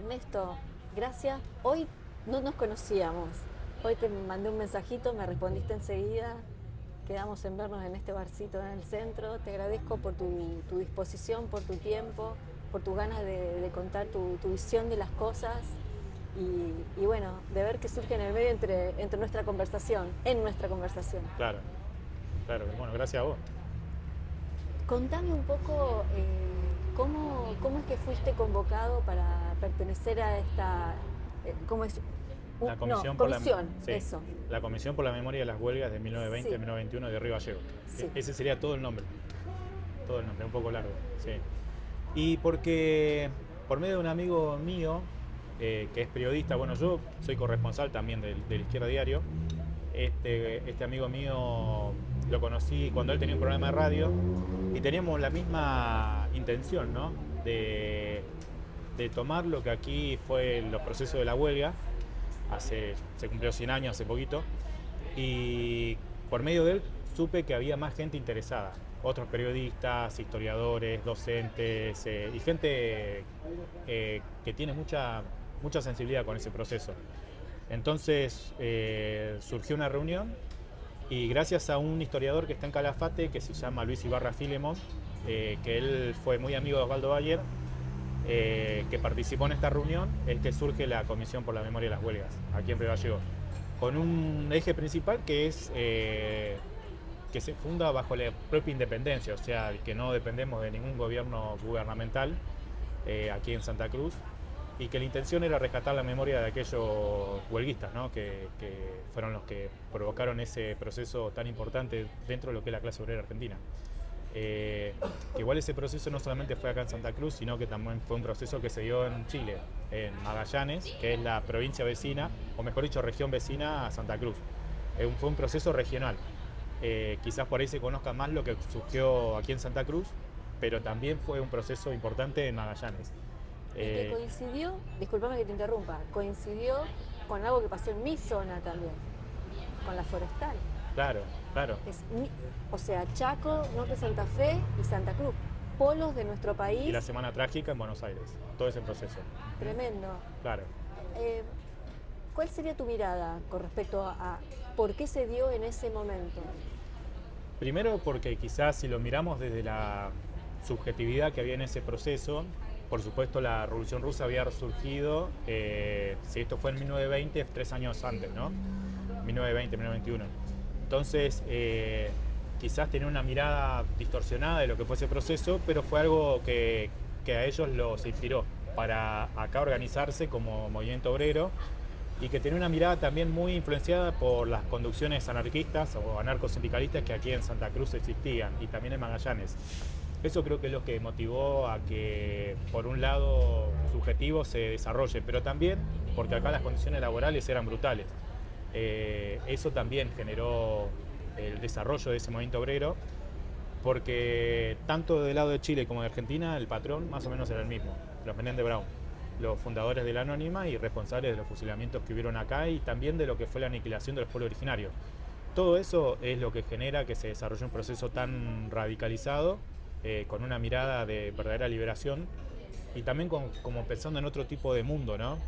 Ernesto, gracias. Hoy no nos conocíamos. Hoy te mandé un mensajito, me respondiste enseguida. Quedamos en vernos en este barcito en el centro. Te agradezco por tu disposición, por tu tiempo, por tus ganas de contar tu visión de las cosas y bueno, de ver qué surge en el medio entre nuestra conversación, en nuestra conversación. Claro, claro. Bueno, gracias a vos. Contame un poco cómo es que fuiste convocado para pertenecer a esta, ¿cómo es? La Comisión No, por comisión, sí, eso. la Comisión por la Memoria de las Huelgas de 1920 Sí. a 1921 de Río Gallegos. Sí. Ese sería todo el nombre, un poco largo. Sí. Y porque por medio de un amigo mío, que es periodista, bueno, yo soy corresponsal también del Izquierda Diario. Este amigo mío lo conocí cuando él tenía un programa de radio y teníamos la misma intención, ¿no? De tomar lo que aquí fue los procesos de la huelga. Se cumplió 100 años hace poquito, y por medio de él supe que había más gente interesada, otros periodistas, historiadores, docentes y gente que tiene mucha sensibilidad con ese proceso. Entonces surgió una reunión y gracias a un historiador que está en Calafate, que se llama Luis Ibarra Filemón, que él fue muy amigo de Osvaldo Bayer, que participó en esta reunión, es que surge la Comisión por la Memoria de las Huelgas, aquí en Río Gallegos, con un eje principal que es que se funda bajo la propia independencia, o sea, que no dependemos de ningún gobierno gubernamental aquí en Santa Cruz, y que la intención era rescatar la memoria de aquellos huelguistas, ¿no? que fueron los que provocaron ese proceso tan importante dentro de lo que es la clase obrera argentina. Igual ese proceso no solamente fue acá en Santa Cruz, sino que también fue un proceso que se dio en Chile, en Magallanes, que es la provincia vecina, o mejor dicho, región vecina a Santa Cruz. Fue un proceso regional. Quizás por ahí se conozca más lo que surgió aquí en Santa Cruz, pero también fue un proceso importante en Magallanes. Y que coincidió, discúlpame que te interrumpa, coincidió con algo que pasó en mi zona también, con la forestal. Claro, claro. O sea, Chaco, Norte Santa Fe y Santa Cruz, polos de nuestro país. Y la Semana Trágica en Buenos Aires, todo ese proceso. Tremendo. Claro. ¿Cuál sería tu mirada con respecto a por qué se dio en ese momento? Primero porque quizás si lo miramos desde la subjetividad que había en ese proceso, por supuesto la Revolución Rusa había surgido, si esto fue en 1920, 3 años antes, ¿no? 1920, 1921. Entonces, quizás tenía una mirada distorsionada de lo que fue ese proceso, pero fue algo que a ellos los inspiró para acá organizarse como movimiento obrero, y que tenía una mirada también muy influenciada por las conducciones anarquistas o anarcosindicalistas que aquí en Santa Cruz existían y también en Magallanes. Eso creo que es lo que motivó a que, por un lado, subjetivo se desarrolle, pero también porque acá las condiciones laborales eran brutales. Eso también generó el desarrollo de ese movimiento obrero, porque tanto del lado de Chile como de Argentina el patrón más o menos era el mismo, los Menéndez Brown, los fundadores de la Anónima y responsables de los fusilamientos que hubieron acá y también de lo que fue la aniquilación de los pueblos originarios. Todo eso es lo que genera que se desarrolle un proceso tan radicalizado, con una mirada de verdadera liberación y también como pensando en otro tipo de mundo, ¿no?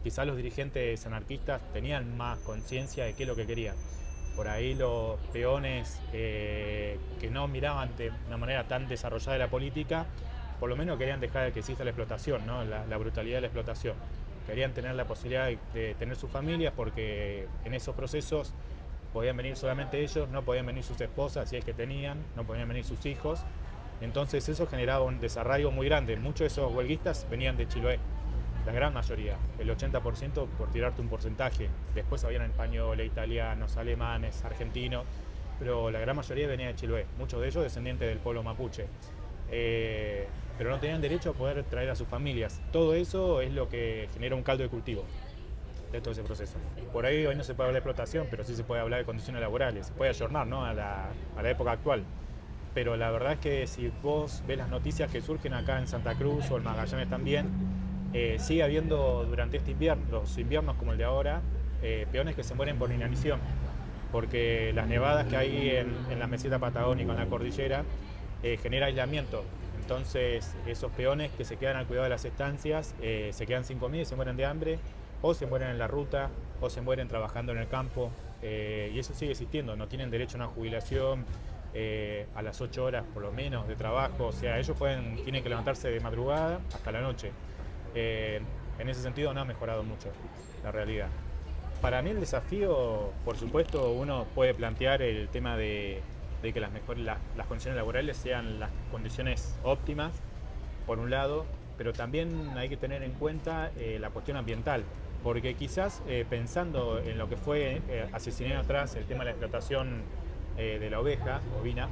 Quizás los dirigentes anarquistas tenían más conciencia de qué es lo que querían. Por ahí los peones que no miraban de una manera tan desarrollada de la política, por lo menos querían dejar de que exista la explotación, ¿no? La brutalidad de la explotación. Querían tener la posibilidad de tener sus familias, porque en esos procesos podían venir solamente ellos, no podían venir sus esposas si es que tenían, no podían venir sus hijos. Entonces eso generaba un desarraigo muy grande. Muchos de esos huelguistas venían de Chiloé, la gran mayoría, el 80% por tirarte un porcentaje. Después habían españoles, italianos, alemanes, argentinos, pero la gran mayoría venía de Chiloé, muchos de ellos descendientes del pueblo mapuche. Pero no tenían derecho a poder traer a sus familias. Todo eso es lo que genera un caldo de cultivo de todo ese proceso. Por ahí hoy no se puede hablar de explotación, pero sí se puede hablar de condiciones laborales, se puede ayornar, ¿no? a la época actual. Pero la verdad es que si vos ves las noticias que surgen acá en Santa Cruz o en Magallanes también, sigue habiendo durante este invierno, los inviernos como el de ahora, peones que se mueren por inanición, porque las nevadas que hay en la meseta patagónica, en la cordillera, genera aislamiento. Entonces, esos peones que se quedan al cuidado de las estancias se quedan sin comida y se mueren de hambre, o se mueren en la ruta, o se mueren trabajando en el campo. Y eso sigue existiendo, no tienen derecho a una jubilación a las 8 horas por lo menos de trabajo. O sea, ellos tienen que levantarse de madrugada hasta la noche. En ese sentido no ha mejorado mucho la realidad. Para mí el desafío, por supuesto, uno puede plantear el tema de que las condiciones laborales sean las condiciones óptimas, por un lado, pero también hay que tener en cuenta la cuestión ambiental, porque quizás pensando en lo que fue hace 100 años atrás el tema de la explotación de la oveja bovina,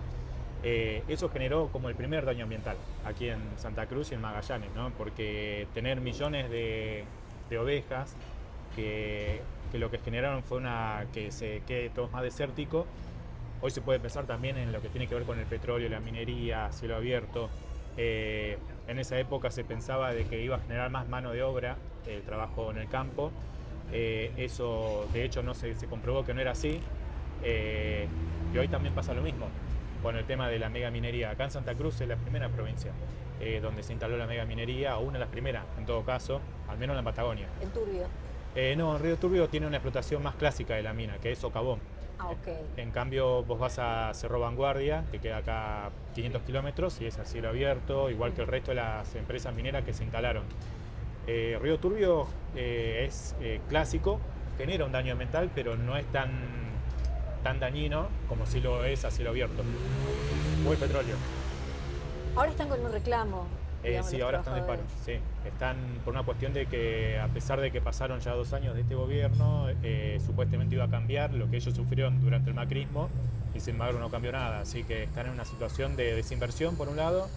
eso generó como el primer daño ambiental aquí en Santa Cruz y en Magallanes, ¿no? Porque tener millones de ovejas que lo que generaron fue que se quede todo más desértico. Hoy se puede pensar también en lo que tiene que ver con el petróleo, la minería, cielo abierto. En esa época se pensaba de que iba a generar más mano de obra el trabajo en el campo. Eso de hecho se comprobó que no era así. Y hoy también pasa lo mismo con el tema de la mega minería. Acá en Santa Cruz es la primera provincia donde se instaló la mega minería, o una de las primeras en todo caso, al menos en la Patagonia. ¿En Turbio? No, Río Turbio tiene una explotación más clásica de la mina, que es socavón. Ah, ok. En cambio, vos vas a Cerro Vanguardia, que queda acá 500 kilómetros, y es a cielo abierto, igual que el resto de las empresas mineras que se instalaron. Río Turbio es clásico, genera un daño ambiental, pero no es tan dañino como si lo es a cielo abierto. O el petróleo. Ahora están con un reclamo. Digamos, Sí, ahora están de paro. Sí. Están por una cuestión de que, a pesar de que pasaron ya 2 años de este gobierno, supuestamente iba a cambiar lo que ellos sufrieron durante el macrismo, y sin embargo no cambió nada. Así que están en una situación de desinversión por un lado,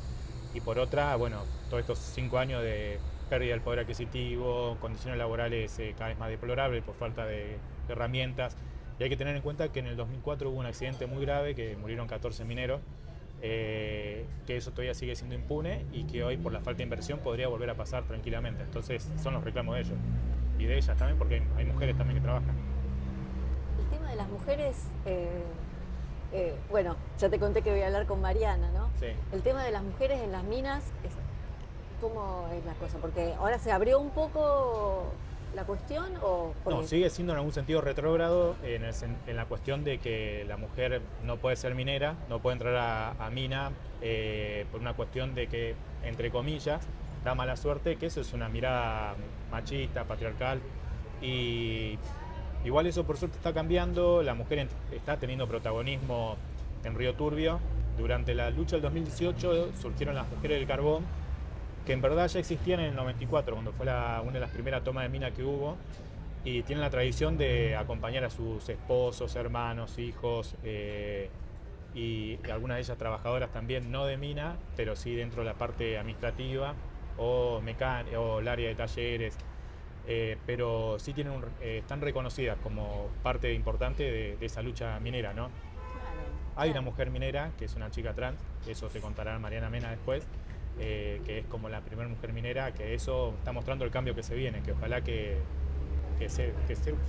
y por otra, bueno, todos estos 5 años de pérdida del poder adquisitivo, condiciones laborales cada vez más deplorables por falta de herramientas. Y hay que tener en cuenta que en el 2004 hubo un accidente muy grave que murieron 14 mineros. Que eso todavía sigue siendo impune y que hoy por la falta de inversión podría volver a pasar tranquilamente. Entonces son los reclamos de ellos y de ellas también, porque hay mujeres también que trabajan. El tema de las mujeres, bueno, ya te conté que voy a hablar con Mariana, ¿no? Sí. El tema de las mujeres en las minas, ¿cómo es la cosa? Porque ahora se abrió un poco la cuestión, o porque... No, sigue siendo en algún sentido retrógrado en la cuestión de que la mujer no puede ser minera, no puede entrar a mina por una cuestión de que, entre comillas, da mala suerte, que eso es una mirada machista, patriarcal, y igual eso por suerte está cambiando. La mujer está teniendo protagonismo en Río Turbio. Durante la lucha del 2018 surgieron las mujeres del carbón, que en verdad ya existían en el 94, cuando fue una de las primeras tomas de mina que hubo, y tienen la tradición de acompañar a sus esposos, hermanos, hijos, y algunas de ellas trabajadoras también, no de mina, pero sí dentro de la parte administrativa o el área de talleres, pero sí están reconocidas como parte importante de esa lucha minera, ¿no? Hay una mujer minera, que es una chica trans, eso te contará Mariana Mena después, que es como la primera mujer minera, que eso está mostrando el cambio que se viene, que ojalá que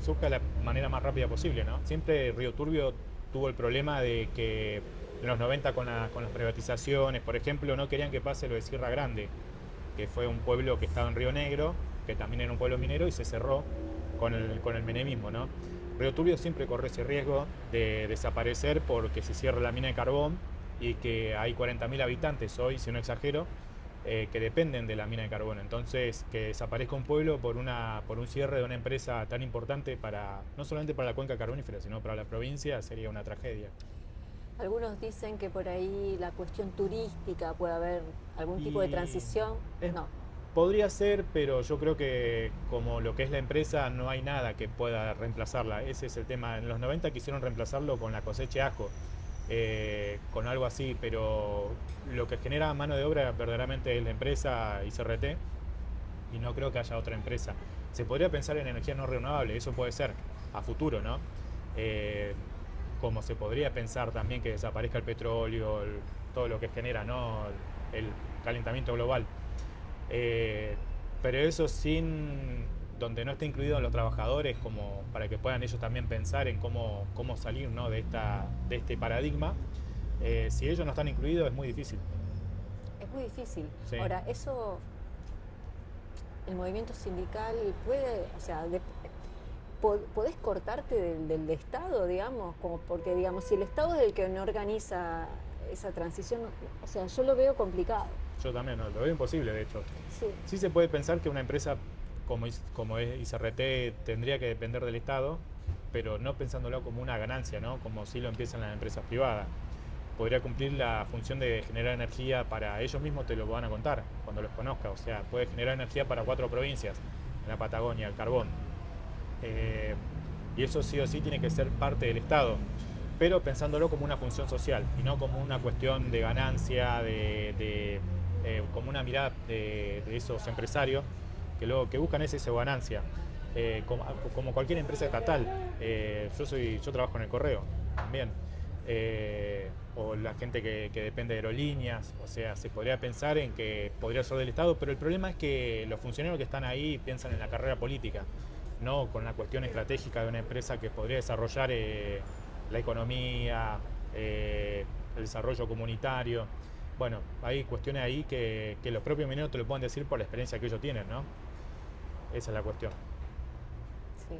surja de la manera más rápida posible, ¿no? Siempre Río Turbio tuvo el problema de que en los 90 con las privatizaciones, por ejemplo, no querían que pase lo de Sierra Grande, que fue un pueblo que estaba en Río Negro, que también era un pueblo minero, y se cerró con el menemismo, ¿no? Río Turbio siempre corre ese riesgo de desaparecer porque se cierra la mina de carbón, y que hay 40.000 habitantes hoy, si no exagero, que dependen de la mina de carbón. Entonces, que desaparezca un pueblo por un cierre de una empresa tan importante no solamente para la cuenca carbonífera, sino para la provincia, sería una tragedia. Algunos dicen que por ahí la cuestión turística puede haber algún tipo de transición. No. Podría ser, pero yo creo que como lo que es la empresa no hay nada que pueda reemplazarla. Ese es el tema. En los 90 quisieron reemplazarlo con la cosecha de ajo. Con algo así, pero lo que genera mano de obra verdaderamente es la empresa ICRT, y no creo que haya otra empresa. Se podría pensar en energías no renovables, eso puede ser a futuro, ¿no? Como se podría pensar también que desaparezca el petróleo, todo lo que genera, ¿no?, el calentamiento global, pero eso donde no esté incluido en los trabajadores, como para que puedan ellos también pensar en cómo salir, ¿no?, de este paradigma. Si ellos no están incluidos es muy difícil. Es muy difícil. Sí. Ahora, eso, el movimiento sindical puede, o sea, podés cortarte del Estado, digamos, como porque, digamos, si el Estado es el que no organiza esa transición, o sea, yo lo veo complicado. Yo también, no, lo veo imposible, de hecho. Sí. Sí se puede pensar que una empresa como es ICRT tendría que depender del Estado, pero no pensándolo como una ganancia, ¿no? Como si lo empiezan las empresas privadas. Podría cumplir la función de generar energía para ellos mismos, te lo van a contar cuando los conozcas. O sea, puede generar energía para 4 provincias en la Patagonia, el carbón. Y eso sí o sí tiene que ser parte del Estado, pero pensándolo como una función social y no como una cuestión de ganancia, como una mirada de esos empresarios que lo que buscan es esa ganancia, como cualquier empresa estatal. Yo trabajo en el correo también, o la gente que depende de aerolíneas, o sea, se podría pensar en que podría ser del Estado, pero el problema es que los funcionarios que están ahí piensan en la carrera política, no con la cuestión estratégica de una empresa que podría desarrollar la economía, el desarrollo comunitario. Bueno, hay cuestiones ahí que los propios mineros te lo pueden decir por la experiencia que ellos tienen, ¿no? Esa es la cuestión. Sí.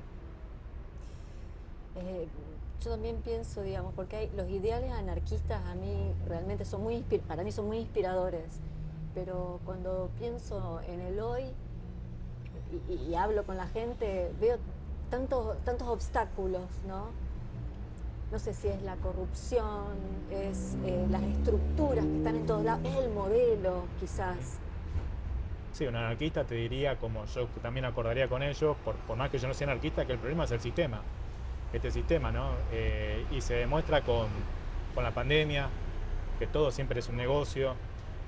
Yo también pienso, digamos, porque los ideales anarquistas a mí realmente son para mí son muy inspiradores, pero cuando pienso en el hoy y hablo con la gente, veo tantos obstáculos, ¿no? No sé si es la corrupción, es las estructuras que están en todos lados, es el modelo, quizás. Sí, un anarquista te diría, como yo también acordaría con ellos, por más que yo no sea anarquista, que el problema es el sistema, este sistema, ¿no? Y se demuestra con la pandemia, que todo siempre es un negocio,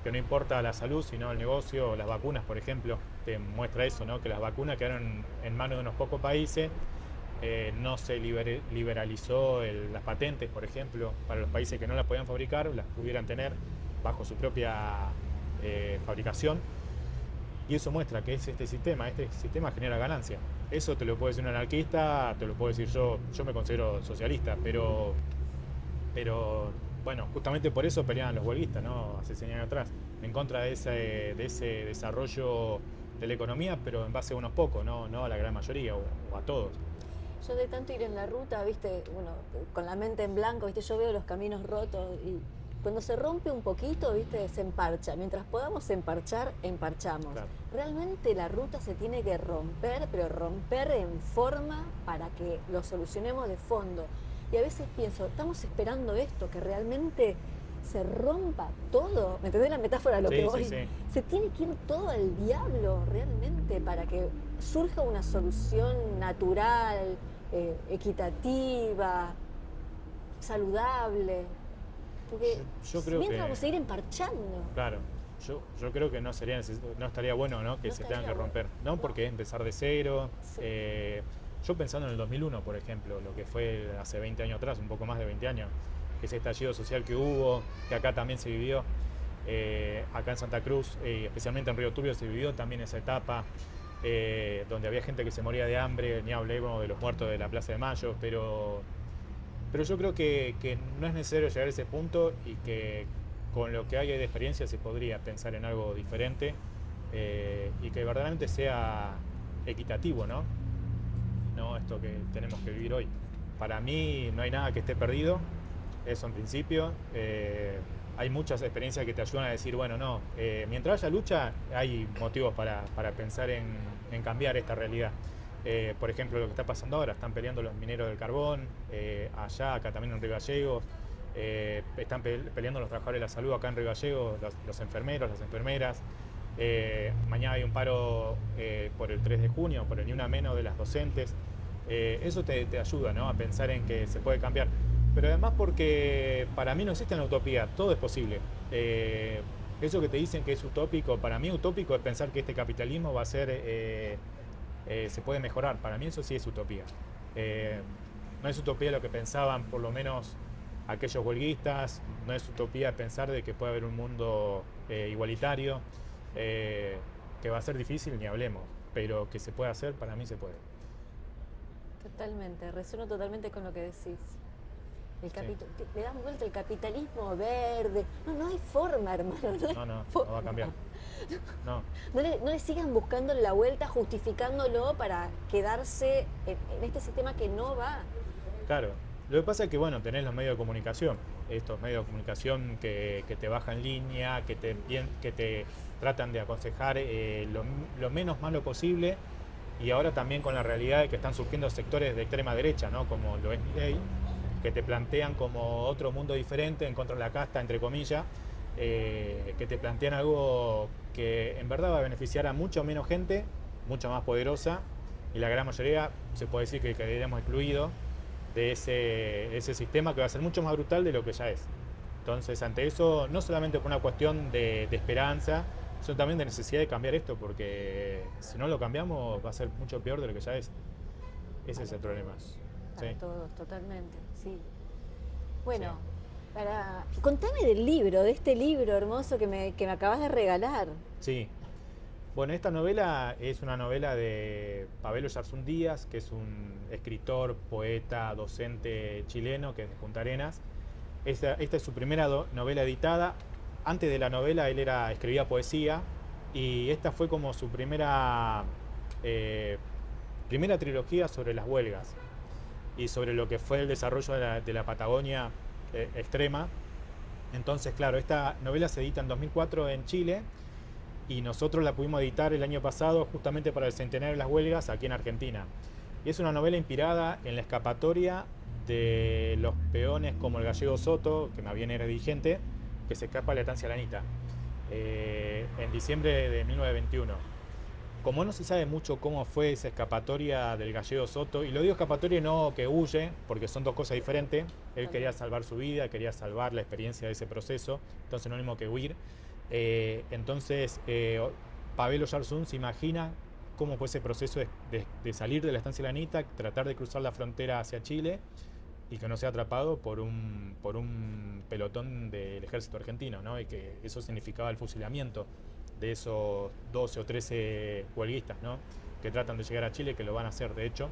que no importa la salud, sino el negocio. Las vacunas, por ejemplo, te muestra eso, ¿no? Que las vacunas quedaron en manos de unos pocos países, no se liberalizó las patentes, por ejemplo, para los países que no las podían fabricar, las pudieran tener bajo su propia fabricación. Y eso muestra que es este sistema genera ganancia. Eso te lo puede decir un anarquista, te lo puedo decir yo me considero socialista, pero bueno, justamente por eso peleaban los huelguistas, ¿no? Hace 100 años atrás, en contra de ese desarrollo de la economía, pero en base a unos pocos, no a la gran mayoría o a todos. Yo de tanto ir en la ruta, viste, bueno, con la mente en blanco, viste, yo veo los caminos rotos y cuando se rompe un poquito, viste, se emparcha. Mientras podamos emparchar, emparchamos. Claro. Realmente la ruta se tiene que romper, pero romper en forma para que lo solucionemos de fondo. Y a veces pienso, estamos esperando esto, que realmente se rompa todo. ¿Me entendés la metáfora de lo que voy? Sí. Se tiene que ir todo al diablo realmente para que surja una solución natural, equitativa, saludable. Porque yo creo mientras que vamos a seguir emparchando. Claro, yo creo que no estaría bueno, ¿no? Que No se tengan que estaría romper, bueno. ¿no? Porque es empezar de cero. Sí. Yo pensando en el 2001, por ejemplo, lo que fue hace 20 años atrás, un poco más de 20 años, ese estallido social que hubo, que acá también se vivió, acá en Santa Cruz, especialmente en Río Turbio, se vivió también esa etapa, donde había gente que se moría de hambre, ni hablemos de los muertos de la Plaza de Mayo, pero yo creo que no es necesario llegar a ese punto y que con lo que hay de experiencia se podría pensar en algo diferente, y que verdaderamente sea equitativo, ¿no? No esto que tenemos que vivir hoy. Para mí no hay nada que esté perdido, eso en principio. Hay muchas experiencias que te ayudan a decir, bueno, no, mientras haya lucha hay motivos para pensar en cambiar esta realidad. Por ejemplo, lo que está pasando ahora, están peleando los mineros del carbón, acá también en Río Gallegos, están peleando los trabajadores de la salud acá en Río Gallegos, los enfermeros, las enfermeras. Mañana hay un paro por el 3 de junio, por el ni una menos de las docentes. Eso te ayuda, ¿no? A pensar en que se puede cambiar. Pero además porque para mí no existe una utopía, todo es posible. Eso que te dicen que es utópico, para mí utópico es pensar que este capitalismo va a ser... se puede mejorar. Para mí eso sí es utopía. No es utopía lo que pensaban por lo menos aquellos huelguistas, no es utopía pensar de que puede haber un mundo igualitario, que va a ser difícil, ni hablemos, pero que se puede hacer, para mí se puede. Totalmente, resueno totalmente con lo que decís. Le dan vuelta el capitalismo verde. No, no hay forma, hermano. No va a cambiar. No. No le sigan buscando la vuelta, justificándolo para quedarse en este sistema que no va. Claro. Lo que pasa es que, bueno, tenés los medios de comunicación. Estos medios de comunicación que te bajan línea, que te tratan de aconsejar lo menos malo posible. Y ahora también con la realidad de que están surgiendo sectores de extrema derecha, ¿no? Como lo es Milei, que te plantean como otro mundo diferente en contra de la casta, entre comillas, que te plantean algo que en verdad va a beneficiar a mucha menos gente, mucho más poderosa, y la gran mayoría se puede decir que quedaríamos excluidos de ese sistema que va a ser mucho más brutal de lo que ya es. Entonces, ante eso, no solamente por una cuestión de esperanza, sino también de necesidad de cambiar esto, porque si no lo cambiamos va a ser mucho peor de lo que ya es. Ese es el problema. Para todos, totalmente, sí. Bueno, contame del libro, de este libro hermoso que me acabas de regalar. Sí. Bueno, esta novela es una novela de Pavel Oyarzún Díaz, que es un escritor, poeta, docente chileno, que es de Punta Arenas. Esta es su primera novela editada. Antes de la novela él escribía poesía, y esta fue como su primera trilogía sobre las huelgas y sobre lo que fue el desarrollo de la Patagonia extrema. Entonces, claro, esta novela se edita en 2004 en Chile, y nosotros la pudimos editar el año pasado justamente para el centenario de las huelgas aquí en Argentina. Y es una novela inspirada en la escapatoria de los peones como el gallego Soto, que más bien era dirigente, que se escapa de la estancia Lanita en diciembre de 1921. Como no se sabe mucho cómo fue esa escapatoria del gallego Soto, y lo digo escapatoria no que huye, porque son dos cosas diferentes. Él quería salvar su vida, quería salvar la experiencia de ese proceso, entonces no es lo mismo que huir. Entonces Pavel Oyarzún se imagina cómo fue ese proceso de salir de la estancia Lanita, tratar de cruzar la frontera hacia Chile y que no sea atrapado por un pelotón del ejército argentino, ¿no? Y que eso significaba el fusilamiento de esos 12 o 13 huelguistas, ¿no? Que tratan de llegar a Chile, que lo van a hacer de hecho.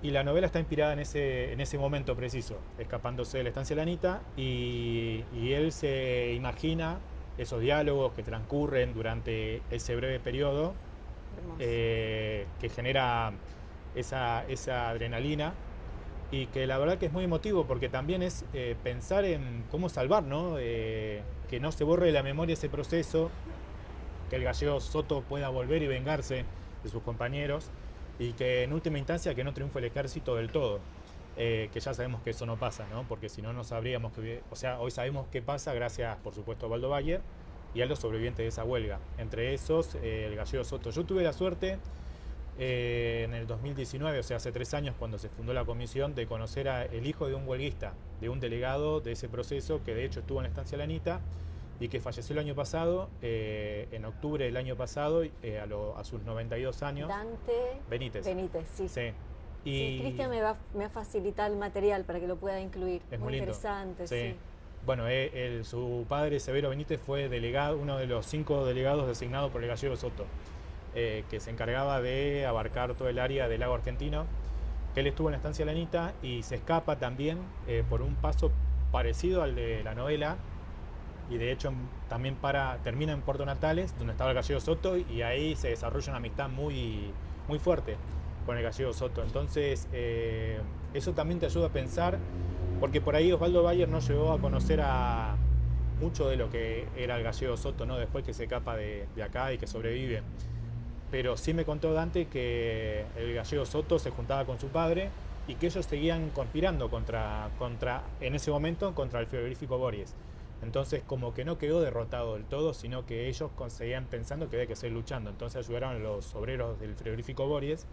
Y la novela está inspirada en ese momento preciso, escapándose de la estancia Lanita, y él se imagina esos diálogos que transcurren durante ese breve periodo, que genera esa adrenalina, y que la verdad que es muy emotivo, porque también es pensar en cómo salvar, ¿no? Que no se borre de la memoria ese proceso, que el gallego Soto pueda volver y vengarse de sus compañeros, y que en última instancia que no triunfe el ejército del todo, que ya sabemos que eso no pasa, ¿no? Porque si no, no sabríamos hoy sabemos qué pasa gracias, por supuesto, a Waldo Bayer y a los sobrevivientes de esa huelga, entre esos el gallego Soto. Yo tuve la suerte en el 2019, o sea, hace 3 años, cuando se fundó la comisión, de conocer al hijo de un huelguista, de un delegado de ese proceso, que de hecho estuvo en la estancia Lanita y que falleció el año pasado, en octubre del año pasado, a sus 92 años. Dante Benítez. Benítez, sí. Sí. Sí, Cristian me va a facilitar el material para que lo pueda incluir. Es muy lindo. Interesante, sí. Bueno, su padre, Severo Benítez, fue delegado, uno de los 5 delegados designados por el gallego Soto, que se encargaba de abarcar todo el área del lago argentino, que él estuvo en la estancia Lanita y se escapa también por un paso parecido al de la novela, y de hecho también termina en Puerto Natales, donde estaba el gallego Soto, y ahí se desarrolla una amistad muy, muy fuerte con el gallego Soto. Entonces eso también te ayuda a pensar, porque por ahí Osvaldo Bayer no llegó a conocer a mucho de lo que era el gallego Soto, ¿no? Después que se escapa de acá y que sobrevive. Pero sí me contó Dante que el gallego Soto se juntaba con su padre y que ellos seguían conspirando en ese momento contra el frigorífico Bories. Entonces como que no quedó derrotado del todo, sino que ellos seguían pensando que había que seguir luchando. Entonces ayudaron a los obreros del frigorífico Bories,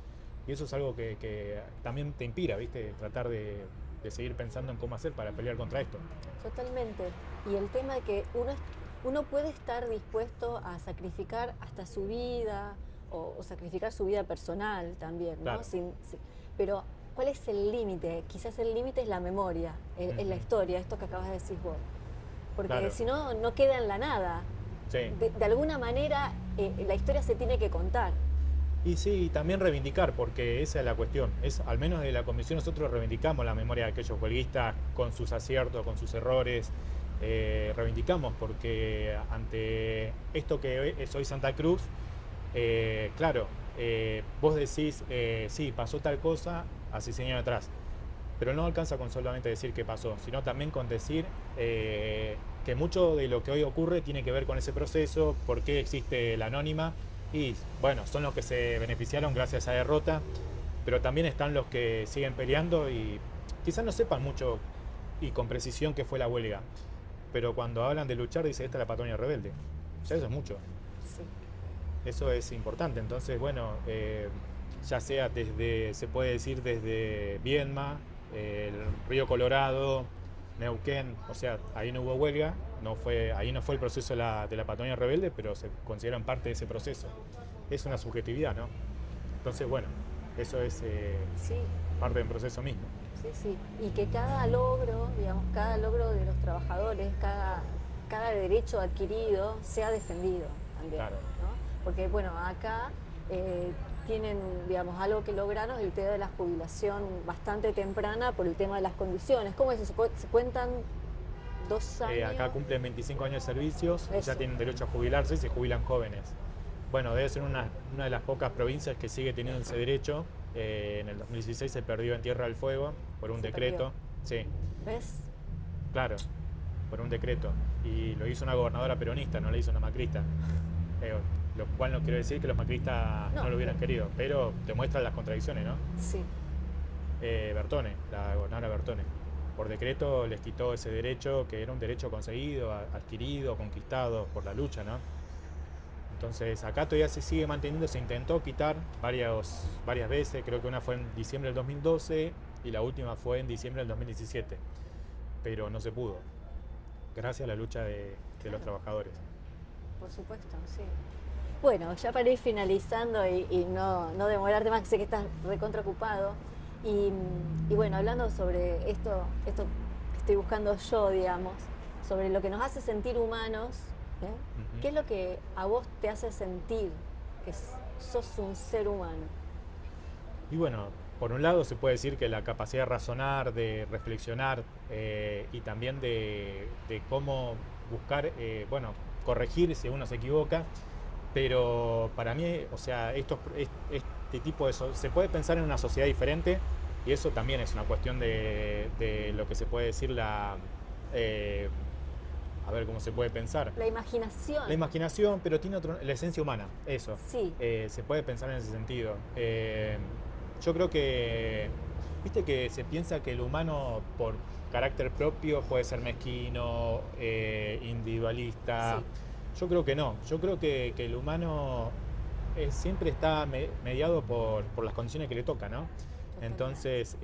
y eso es algo que también te inspira, ¿viste? Tratar de seguir pensando en cómo hacer para pelear contra esto. Totalmente. Y el tema de que uno puede estar dispuesto a sacrificar hasta su vida, o sacrificar su vida personal también, ¿no? Claro. Pero ¿cuál es el límite? Quizás el límite es la memoria, es la historia, esto que acabas de decir vos. Porque claro, si no, no queda en la nada. Sí. De alguna manera la historia se tiene que contar. Y sí, también reivindicar, porque esa es la cuestión. Al menos de la comisión nosotros reivindicamos la memoria de aquellos huelguistas con sus aciertos, con sus errores. Reivindicamos porque ante esto que es hoy Santa Cruz, claro, vos decís, sí, pasó tal cosa hace 100 años atrás, pero no alcanza con solamente decir qué pasó, sino también con decir que mucho de lo que hoy ocurre tiene que ver con ese proceso, por qué existe la anónima, y bueno, son los que se beneficiaron gracias a esa derrota, pero también están los que siguen peleando y quizás no sepan mucho y con precisión qué fue la huelga, pero cuando hablan de luchar dice esta es la Patagonia Rebelde. Ya eso es mucho. Sí. Eso es importante. Entonces, bueno, ya sea desde, se puede decir desde Viedma, el Río Colorado, Neuquén, o sea, ahí no hubo huelga, ahí no fue el proceso de la Patagonia Rebelde, pero se consideran parte de ese proceso. Es una subjetividad, ¿no? Entonces, bueno, eso es Sí. parte del proceso mismo. Sí, sí. Y que cada logro, digamos, cada logro de los trabajadores, cada derecho adquirido sea defendido también, Claro. ¿no? Porque, bueno, acá tienen, digamos, algo que lograron, el tema de la jubilación bastante temprana por el tema de las condiciones. ¿Cómo es eso? ¿Se cuentan 2 años? Acá cumplen 25 años de servicios, Eso. ya tienen derecho a jubilarse y se jubilan jóvenes. Bueno, debe ser una de las pocas provincias que sigue teniendo ese derecho. En el 2016 se perdió en Tierra del Fuego por un Se decreto. Sí, ¿Ves? claro, por un decreto. Y lo hizo una gobernadora peronista, no lo hizo una macrista. Lo cual no quiere decir que los macristas no lo hubieran querido, pero te muestran las contradicciones, ¿no? Sí. Bertone, la gobernadora Bertone, por decreto les quitó ese derecho, que era un derecho conseguido, adquirido, conquistado por la lucha, ¿no? Entonces acá todavía se sigue manteniendo, se intentó quitar varias veces, creo que una fue en diciembre del 2012 y la última fue en diciembre del 2017, pero no se pudo, gracias a la lucha de los trabajadores. Por supuesto, sí. Bueno, ya para ir finalizando y no demorarte más, que sé que estás recontra ocupado. Y bueno, hablando sobre esto que estoy buscando yo, digamos, sobre lo que nos hace sentir humanos, Ujú. ¿qué es lo que a vos te hace sentir que sos un ser humano? Y bueno, por un lado se puede decir que la capacidad de razonar, de reflexionar y también de cómo buscar, bueno, corregir si uno se equivoca, pero para mí, o sea, este tipo de... se puede pensar en una sociedad diferente y eso también es una cuestión de lo que se puede decir a ver cómo se puede pensar. La imaginación. La imaginación, pero tiene la esencia humana, eso. Sí. Se puede pensar en ese sentido. Yo creo que, viste que se piensa que el humano por carácter propio puede ser mezquino, individualista. Sí. Yo creo que no. Yo creo que el humano siempre está mediado por las condiciones que le toca, ¿no? Totalmente. Entonces,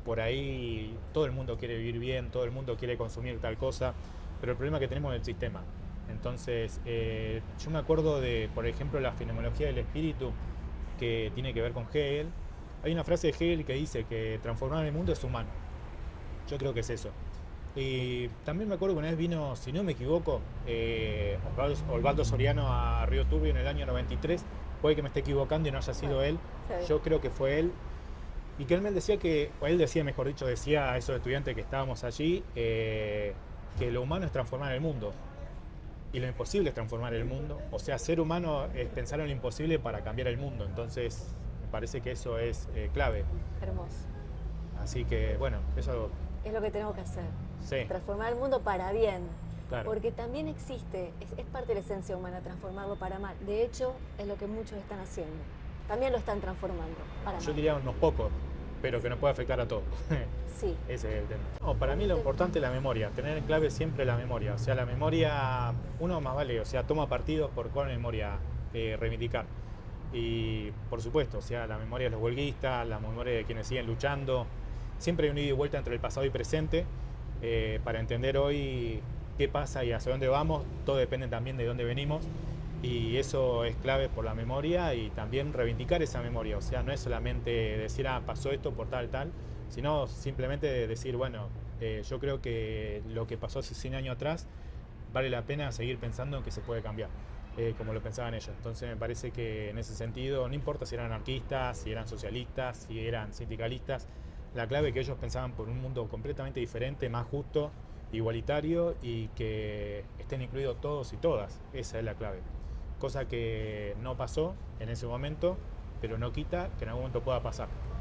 por ahí todo el mundo quiere vivir bien, todo el mundo quiere consumir tal cosa, pero el problema que tenemos es el sistema. Entonces, yo me acuerdo de, por ejemplo, la fenomenología del espíritu, que tiene que ver con Hegel. Hay una frase de Hegel que dice que transformar el mundo es humano. Yo creo que es eso. Y también me acuerdo que una vez vino, si no me equivoco, Osvaldo Soriano a Río Turbio en el año 93. Puede que me esté equivocando y no haya sido él. Yo creo que fue él. Y que él decía o él decía, mejor dicho, decía a esos estudiantes que estábamos allí, que lo humano es transformar el mundo. Y lo imposible es transformar el mundo. O sea, ser humano es pensar en lo imposible para cambiar el mundo. Entonces, me parece que eso es clave. Hermoso. Así que, bueno, eso... Es lo que tenemos que hacer. Sí. Transformar el mundo para bien. Claro. Porque también existe, es parte de la esencia humana transformarlo para mal. De hecho, es lo que muchos están haciendo. También lo están transformando para mal. Yo diría unos pocos, pero que no puede afectar a todos. Sí. Ese es el tema. No, para mí lo importante es la memoria, tener en clave siempre la memoria. O sea, la memoria, uno más vale, o sea, toma partido por cuál memoria reivindicar. Y por supuesto, o sea, la memoria de los huelguistas, la memoria de quienes siguen luchando. Siempre hay un ida y vuelta entre el pasado y presente para entender hoy qué pasa y hacia dónde vamos. Todo depende también de dónde venimos. Y eso es clave por la memoria y también reivindicar esa memoria. O sea, no es solamente decir, pasó esto por tal, sino simplemente decir, bueno, yo creo que lo que pasó hace 100 años atrás vale la pena seguir pensando que se puede cambiar. como lo pensaban ellos. Entonces me parece que en ese sentido, no importa si eran anarquistas, si eran socialistas, si eran sindicalistas, la clave es que ellos pensaban por un mundo completamente diferente, más justo, igualitario y que estén incluidos todos y todas. Esa es la clave. Cosa que no pasó en ese momento, pero no quita que en algún momento pueda pasar.